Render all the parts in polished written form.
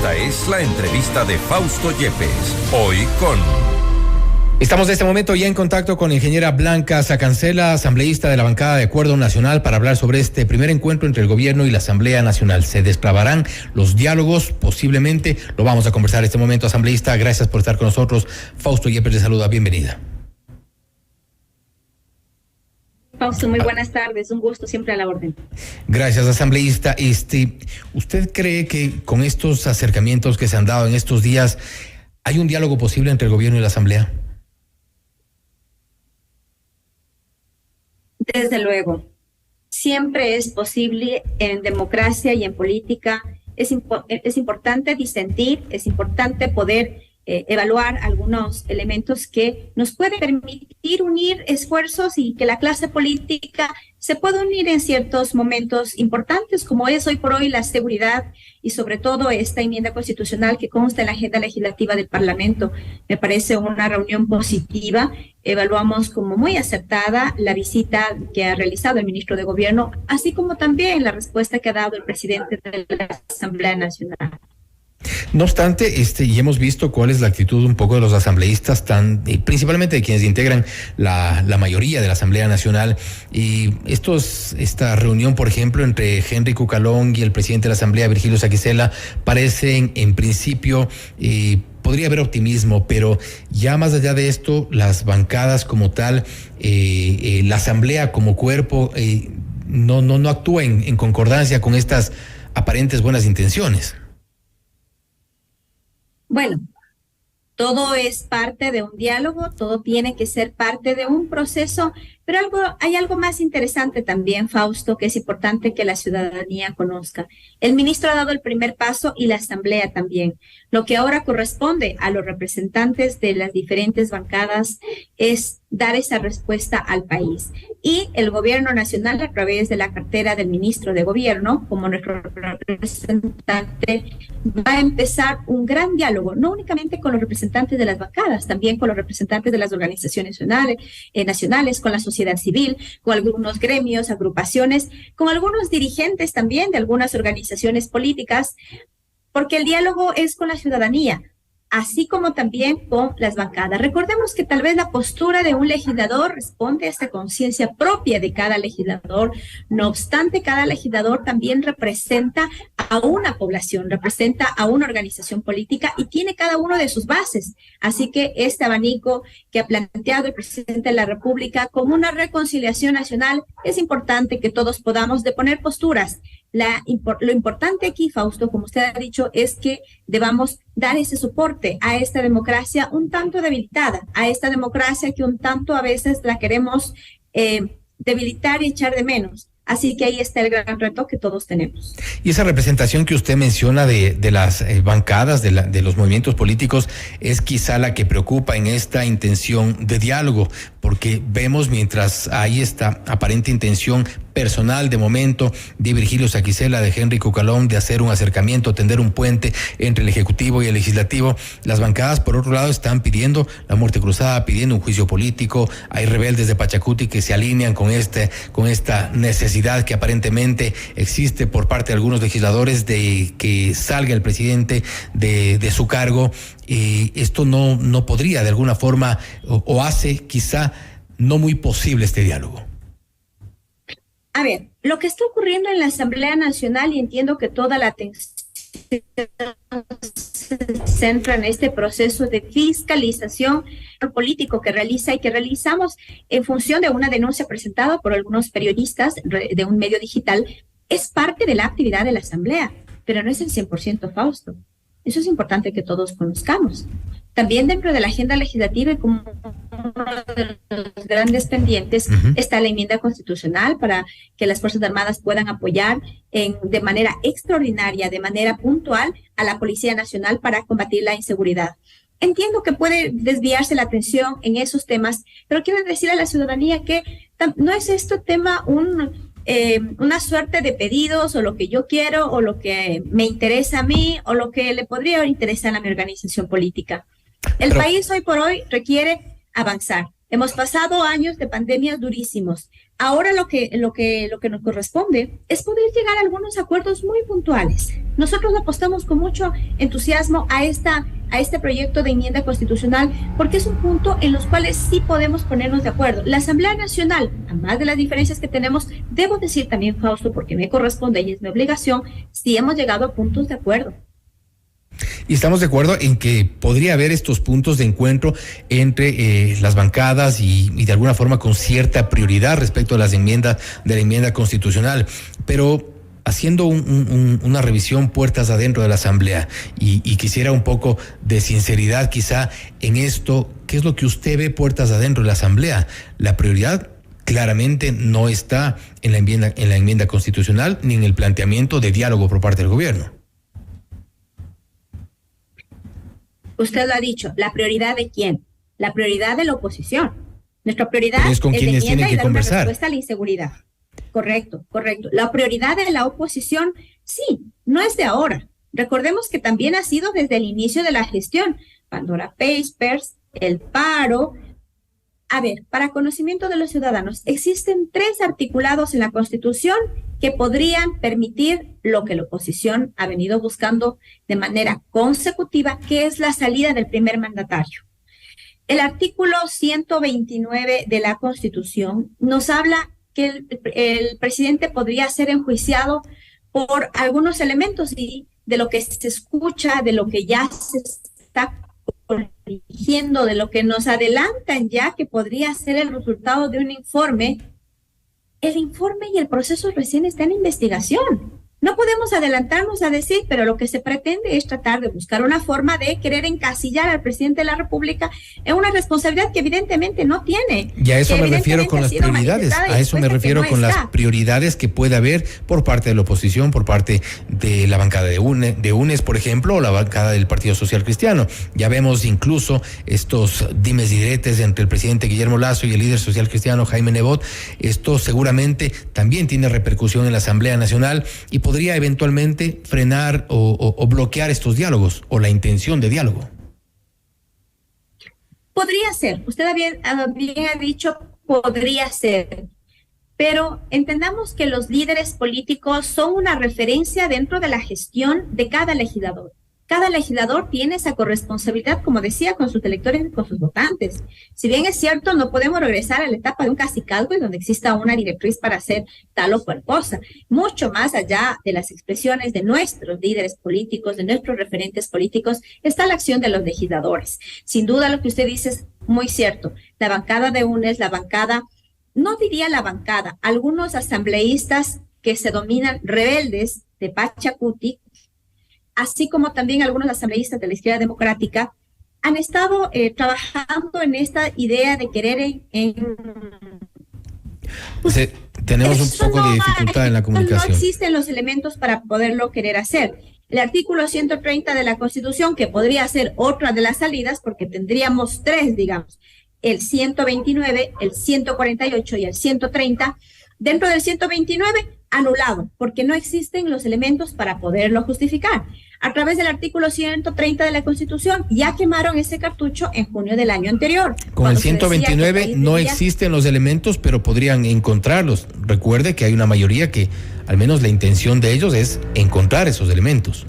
Esta es la entrevista de Fausto Yepes, hoy con... Estamos en este momento ya en contacto con la ingeniera Blanca Sacancela, asambleísta de la bancada de Acuerdo Nacional, para hablar sobre este primer encuentro entre el gobierno y la Asamblea Nacional. ¿Se desclavarán los diálogos? Posiblemente. Lo vamos a conversar en este momento, asambleísta. Gracias por estar con nosotros. Fausto Yepes le saluda. Bienvenida. Fausto, muy buenas tardes, un gusto, siempre a la orden. Gracias, asambleísta. ¿Usted cree que con estos acercamientos que se han dado en estos días hay un diálogo posible entre el gobierno y la Asamblea? Desde luego, siempre es posible en democracia y en política. Es importante disentir, es importante poder evaluar algunos elementos que nos pueden permitir unir esfuerzos y que la clase política se pueda unir en ciertos momentos importantes, como es hoy por hoy la seguridad y sobre todo esta enmienda constitucional que consta en la agenda legislativa del Parlamento. Me parece una reunión positiva. Evaluamos como muy acertada la visita que ha realizado el ministro de Gobierno, así como también la respuesta que ha dado el presidente de la Asamblea Nacional. No obstante, y hemos visto cuál es la actitud un poco de los asambleístas, principalmente de quienes integran la mayoría de la Asamblea Nacional. Y esta reunión, por ejemplo, entre Henry Cucalón y el presidente de la Asamblea, Virgilio Saquicela, parecen en principio... podría haber optimismo, pero ya más allá de esto, las bancadas como tal, la Asamblea como cuerpo, no actúa en concordancia con estas aparentes buenas intenciones. Bueno, todo es parte de un diálogo, todo tiene que ser parte de un proceso, pero hay algo más interesante también, Fausto, que es importante que la ciudadanía conozca. El ministro ha dado el primer paso y la Asamblea también. Lo que ahora corresponde a los representantes de las diferentes bancadas es dar esa respuesta al país. Y el gobierno nacional, a través de la cartera del ministro de Gobierno, como nuestro representante, va a empezar un gran diálogo, no únicamente con los representantes de las bancadas, también con los representantes de las organizaciones nacionales, con la sociedad civil, con algunos gremios, agrupaciones, con algunos dirigentes también de algunas organizaciones políticas, porque el diálogo es con la ciudadanía, así como también con las bancadas. Recordemos que tal vez la postura de un legislador responde a esta conciencia propia de cada legislador. No obstante, cada legislador también representa a una población, representa a una organización política y tiene cada uno de sus bases. Así que este abanico que ha planteado el presidente de la República como una reconciliación nacional, es importante que todos podamos deponer posturas. Lo importante aquí, Fausto, como usted ha dicho, es que debamos dar ese soporte a esta democracia un tanto debilitada, a esta democracia que un tanto a veces la queremos debilitar y echar de menos. Así que ahí está el gran reto que todos tenemos. Y esa representación que usted menciona de las bancadas, de los movimientos políticos, es quizá la que preocupa en esta intención de diálogo, porque vemos mientras hay esta aparente intención personal de momento de Virgilio Saquicela, de Henry Cucalón, de hacer un acercamiento, tender un puente entre el Ejecutivo y el Legislativo. Las bancadas, por otro lado, están pidiendo la muerte cruzada, pidiendo un juicio político. Hay rebeldes de Pachacuti que se alinean con esta necesidad que aparentemente existe por parte de algunos legisladores de que salga el presidente de su cargo. Esto no podría de alguna forma o hace quizá no muy posible este diálogo. A ver, lo que está ocurriendo en la Asamblea Nacional, y entiendo que toda la atención se centra en este proceso de fiscalización político que realiza y que realizamos en función de una denuncia presentada por algunos periodistas de un medio digital, es parte de la actividad de la Asamblea, pero no es el 100%, Fausto. Eso es importante que todos conozcamos. También dentro de la agenda legislativa y como uno de los grandes pendientes está la enmienda constitucional para que las Fuerzas Armadas puedan apoyar de manera extraordinaria, de manera puntual a la Policía Nacional para combatir la inseguridad. Entiendo que puede desviarse la atención en esos temas, pero quiero decir a la ciudadanía que no es este tema una suerte de pedidos o lo que yo quiero o lo que me interesa a mí o lo que le podría interesar a mi organización política. El país hoy por hoy requiere avanzar. Hemos pasado años de pandemias durísimos. Ahora lo que nos corresponde es poder llegar a algunos acuerdos muy puntuales. Nosotros apostamos con mucho entusiasmo a este proyecto de enmienda constitucional porque es un punto en los cuales sí podemos ponernos de acuerdo. La Asamblea Nacional, además de las diferencias que tenemos, debo decir también, Fausto, porque me corresponde y es mi obligación, sí hemos llegado a puntos de acuerdo. Y estamos de acuerdo en que podría haber estos puntos de encuentro entre las bancadas y de alguna forma con cierta prioridad respecto a las enmiendas de la enmienda constitucional, pero haciendo una revisión puertas adentro de la Asamblea y quisiera un poco de sinceridad quizá en esto, ¿qué es lo que usted ve puertas adentro de la Asamblea? La prioridad claramente no está en la enmienda constitucional ni en el planteamiento de diálogo por parte del gobierno. Usted lo ha dicho, ¿la prioridad de quién? La prioridad de la oposición. Nuestra prioridad es con quienes tienen que conversar. Una respuesta a la inseguridad. Correcto. La prioridad de la oposición, sí, no es de ahora. Recordemos que también ha sido desde el inicio de la gestión. Pandora Papers, el paro. A ver, para conocimiento de los ciudadanos, existen 3 articulados en la Constitución que podrían permitir lo que la oposición ha venido buscando de manera consecutiva, que es la salida del primer mandatario. El artículo 129 de la Constitución nos habla que el presidente podría ser enjuiciado por algunos elementos y de lo que se escucha, de lo que ya se está corrigiendo, de lo que nos adelantan ya que podría ser el resultado de un informe. El informe y el proceso recién está en investigación. No podemos adelantarnos a decir, pero lo que se pretende es tratar de buscar una forma de querer encasillar al presidente de la República en una responsabilidad que evidentemente no tiene. Y a eso me refiero con las prioridades, a eso me refiero con las prioridades que puede haber por parte de la oposición, por parte de la bancada de UNES, por ejemplo, o la bancada del Partido Social Cristiano. Ya vemos incluso estos dimes y diretes entre el presidente Guillermo Lasso y el líder social cristiano Jaime Nebot. Esto seguramente también tiene repercusión en la Asamblea Nacional y podría eventualmente frenar o bloquear estos diálogos o la intención de diálogo. Podría ser, usted bien ha dicho, podría ser, pero entendamos que los líderes políticos son una referencia dentro de la gestión de cada legislador. Cada legislador tiene esa corresponsabilidad, como decía, con sus electores y con sus votantes. Si bien es cierto, no podemos regresar a la etapa de un cacicazgo y donde exista una directriz para hacer tal o cual cosa. Mucho más allá de las expresiones de nuestros líderes políticos, de nuestros referentes políticos, está la acción de los legisladores. Sin duda lo que usted dice es muy cierto. La bancada de UNES, la bancada, no diría la bancada, algunos asambleístas que se dominan rebeldes de Pachacuti, así como también algunos asambleístas de la izquierda democrática, han estado trabajando en esta idea de querer tenemos un poco de dificultad en la comunicación. No existen los elementos para poderlo querer hacer. El artículo 130 de la Constitución, que podría ser otra de las salidas, porque tendríamos 3, digamos, el 129, el 148 y el 130, dentro del 129, anulado, porque no existen los elementos para poderlo justificar. A través del artículo 130 de la Constitución, ya quemaron ese cartucho en junio del año anterior. Con el 129 no existen los elementos, pero podrían encontrarlos. Recuerde que hay una mayoría que, al menos la intención de ellos es encontrar esos elementos.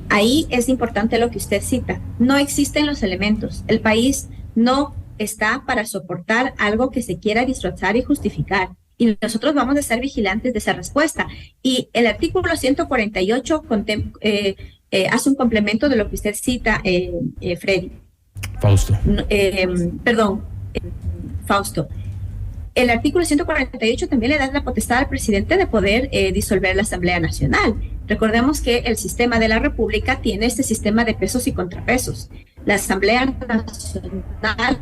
Ahí es importante lo que usted cita. No existen los elementos. El país no está para soportar algo que se quiera disfrazar y justificar. Y nosotros vamos a ser vigilantes de esa respuesta. Y el artículo 148 hace un complemento de lo que usted cita, Freddy. Fausto. Fausto. El artículo 148 también le da la potestad al presidente de poder disolver la Asamblea Nacional. Recordemos que el sistema de la República tiene este sistema de pesos y contrapesos. La Asamblea Nacional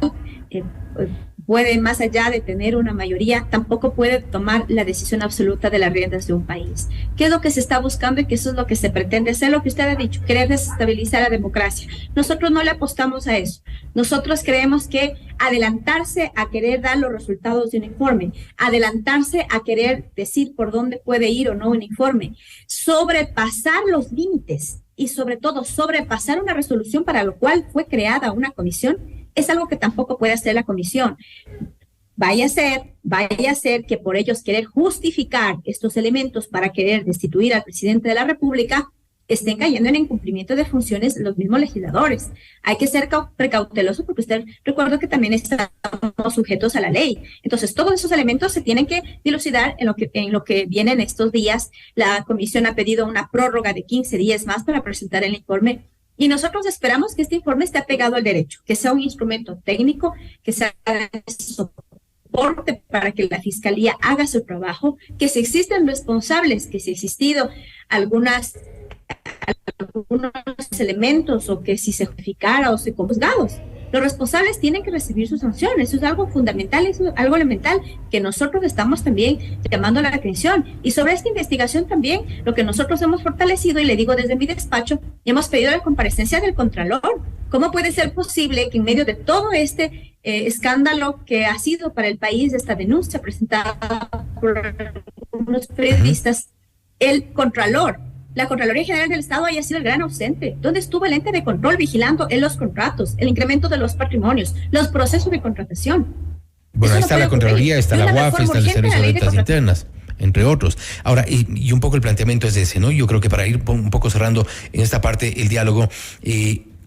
puede, más allá de tener una mayoría, tampoco puede tomar la decisión absoluta de las riendas de un país. ¿Qué es lo que se está buscando y qué es lo que se pretende hacer? Lo que usted ha dicho, querer desestabilizar la democracia. Nosotros no le apostamos a eso. Nosotros creemos que adelantarse a querer dar los resultados de un informe, adelantarse a querer decir por dónde puede ir o no un informe, sobrepasar los límites y sobre todo sobrepasar una resolución para lo cual fue creada una comisión, es algo que tampoco puede hacer la comisión. Vaya a ser que por ellos querer justificar estos elementos para querer destituir al presidente de la República, estén cayendo en incumplimiento de funciones los mismos legisladores. Hay que ser precauteloso porque usted recuerda que también estamos sujetos a la ley. Entonces, todos esos elementos se tienen que dilucidar en lo que vienen estos días. La comisión ha pedido una prórroga de 15 días más para presentar el informe. Y nosotros esperamos que este informe esté apegado al derecho, que sea un instrumento técnico, que sea soporte para que la Fiscalía haga su trabajo, que si existen responsables, que si ha existido algunos elementos o que si se justificara o se juzgados, los responsables tienen que recibir sus sanciones. Eso es algo fundamental, eso es algo elemental que nosotros estamos también llamando la atención. Y sobre esta investigación también, lo que nosotros hemos fortalecido, y le digo desde mi despacho, hemos pedido la comparecencia del Contralor. ¿Cómo puede ser posible que en medio de todo este escándalo que ha sido para el país, esta denuncia presentada por unos periodistas, el Contralor, la Contraloría General del Estado haya sido el gran ausente? ¿Dónde estuvo el ente de control vigilando en los contratos, el incremento de los patrimonios, los procesos de contratación? Bueno, ahí está la Contraloría, está la UAF, está el Servicio de Rentas Internas, entre otros. Ahora, y un poco el planteamiento es ese, ¿no? Yo creo que para ir un poco cerrando en esta parte el diálogo,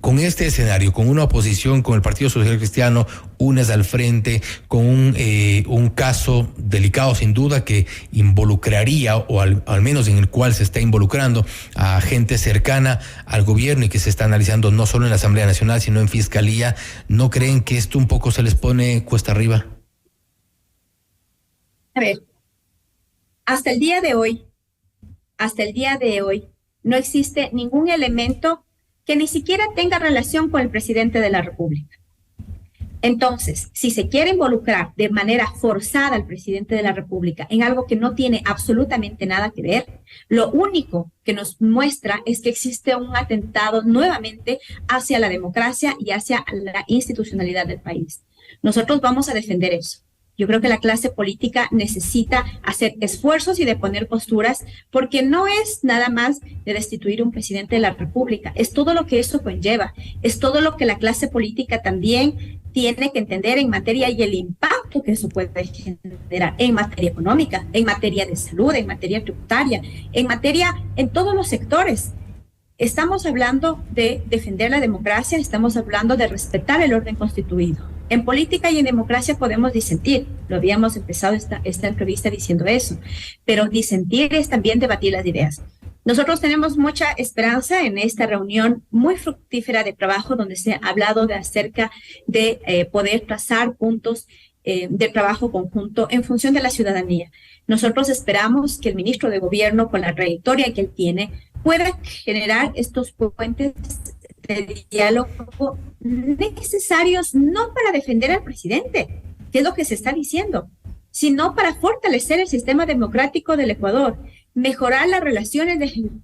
con este escenario, con una oposición, con el Partido Social Cristiano, UNES al frente, con un caso delicado sin duda que involucraría, o al menos en el cual se está involucrando a gente cercana al gobierno y que se está analizando no solo en la Asamblea Nacional, sino en Fiscalía, ¿no creen que esto un poco se les pone cuesta arriba? A ver, hasta el día de hoy, no existe ningún elemento que ni siquiera tenga relación con el presidente de la República. Entonces, si se quiere involucrar de manera forzada al presidente de la República en algo que no tiene absolutamente nada que ver, lo único que nos muestra es que existe un atentado nuevamente hacia la democracia y hacia la institucionalidad del país. Nosotros vamos a defender eso. Yo creo que la clase política necesita hacer esfuerzos y de poner posturas, porque no es nada más de destituir un presidente de la República, es todo lo que eso conlleva, es todo lo que la clase política también tiene que entender en materia y el impacto que eso puede generar en materia económica, en materia de salud, en materia tributaria, en todos los sectores. Estamos hablando de defender la democracia, estamos hablando de respetar el orden constituido. En política y en democracia podemos disentir, lo habíamos empezado esta entrevista diciendo eso, pero disentir es también debatir las ideas. Nosotros tenemos mucha esperanza en esta reunión muy fructífera de trabajo donde se ha hablado acerca de poder trazar puntos de trabajo conjunto en función de la ciudadanía. Nosotros esperamos que el ministro de Gobierno, con la trayectoria que él tiene, pueda generar estos puentes de diálogo necesarios no para defender al presidente, que es lo que se está diciendo, sino para fortalecer el sistema democrático del Ecuador, mejorar las relaciones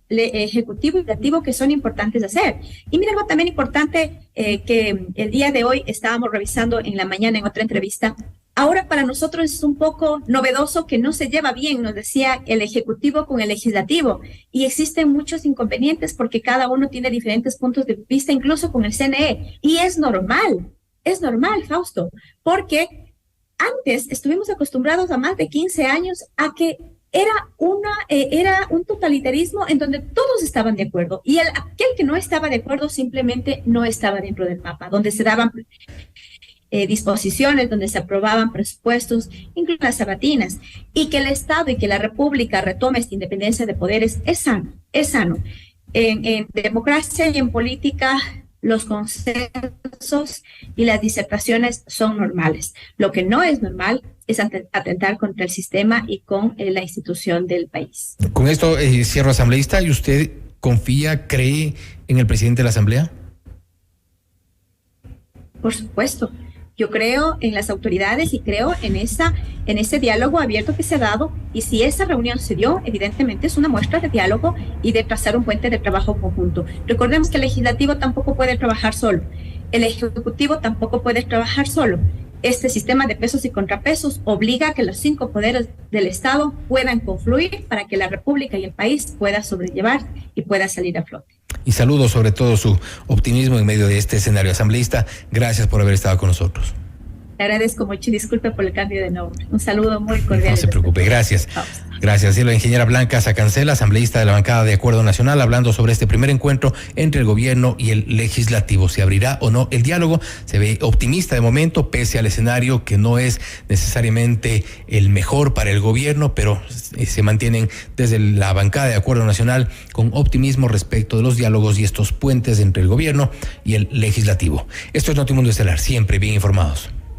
de ejecutivo y legislativo que son importantes de hacer. Y mira algo también importante que el día de hoy estábamos revisando en la mañana en otra entrevista. Ahora para nosotros es un poco novedoso que no se lleva bien, nos decía el Ejecutivo con el Legislativo, y existen muchos inconvenientes porque cada uno tiene diferentes puntos de vista, incluso con el CNE, y es normal, Fausto, porque antes estuvimos acostumbrados a más de 15 años a que era un totalitarismo en donde todos estaban de acuerdo, y aquel que no estaba de acuerdo simplemente no estaba dentro del mapa, donde se daban disposiciones, donde se aprobaban presupuestos, incluso las sabatinas, y que el Estado y que la República retome esta independencia de poderes es sano. En democracia y en política, los consensos y las disertaciones son normales. Lo que no es normal es atentar contra el sistema y con la institución del país. Con esto cierro, asambleísta. ¿Y usted cree en el presidente de la Asamblea? Por supuesto. Yo creo en las autoridades y creo en ese diálogo abierto que se ha dado, y si esa reunión se dio, evidentemente es una muestra de diálogo y de trazar un puente de trabajo conjunto. Recordemos que el Legislativo tampoco puede trabajar solo, el Ejecutivo tampoco puede trabajar solo. Este sistema de pesos y contrapesos obliga a que los 5 poderes del Estado puedan confluir para que la República y el país pueda sobrellevar y pueda salir a flote. y saludo sobre todo su optimismo en medio de este escenario. Asambleísta, gracias por haber estado con nosotros. Le agradezco mucho y disculpe por el cambio de nombre. Un saludo muy cordial. No se preocupe, gracias. Gracias. Y la ingeniera Blanca Sacancela, asambleísta de la bancada de Acuerdo Nacional, hablando sobre este primer encuentro entre el gobierno y el legislativo. ¿Se abrirá o no el diálogo? Se ve optimista de momento, pese al escenario que no es necesariamente el mejor para el gobierno, pero se mantienen desde la bancada de Acuerdo Nacional con optimismo respecto de los diálogos y estos puentes entre el gobierno y el legislativo. Esto es Notimundo Estelar, siempre bien informados.